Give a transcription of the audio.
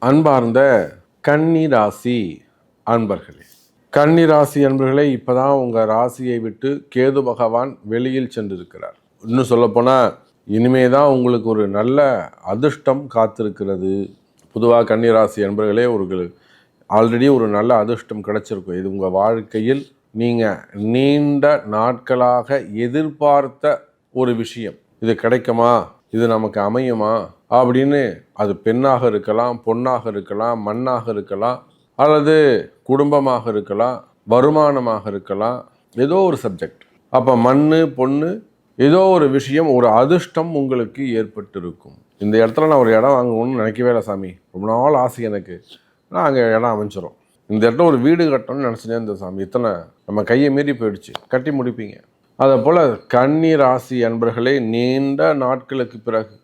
அன்பார்ந்த கன்னி ராசி அன்பர்களே, கன்னி ராசி அன்பர்களே, இப்போதான் உங்கள் ராசியை விட்டு கேது பகவான் வெளியில் சென்றிருக்கிறார். இன்னும் சொல்லப்போனால் இனிமே தான் உங்களுக்கு ஒரு நல்ல அதிர்ஷ்டம் காத்திருக்கிறது. பொதுவாக கன்னி ராசி அன்பர்களே, ஆல்ரெடி ஒரு நல்ல அதிர்ஷ்டம் கிடைச்சிருக்கும். இது உங்கள் வாழ்க்கையில் நீங்கள் நீண்ட நாட்களாக எதிர்பார்த்த ஒரு விஷயம். இது கிடைக்குமா, இது நமக்கு அமையுமா அப்படின்னு, அது பெண்ணாக இருக்கலாம், பொண்ணாக இருக்கலாம், மண்ணாக இருக்கலாம், அல்லது குடும்பமாக இருக்கலாம், வருமானமாக இருக்கலாம், ஏதோ ஒரு சப்ஜெக்ட். அப்போ மண் பொண்ணு ஏதோ ஒரு விஷயம், ஒரு அதிர்ஷ்டம் உங்களுக்கு ஏற்பட்டிருக்கும். இந்த இடத்துல நான் ஒரு இடம் வாங்கணும்னு நினைக்கவே இல்லை சாமி, ரொம்ப நாள் ஆசை எனக்கு, நான் அங்கே இடம் அமைச்சிரும். இந்த இடத்துல ஒரு வீடு கட்டணும்னு நினச்சினே இருந்த சாமி, இத்தனை நம்ம கையை மீறி போயிடுச்சு, கட்டி முடிப்பீங்க. அதை போல் கன்னி ராசி அன்பர்களே, நீண்ட நாட்களுக்கு பிறகு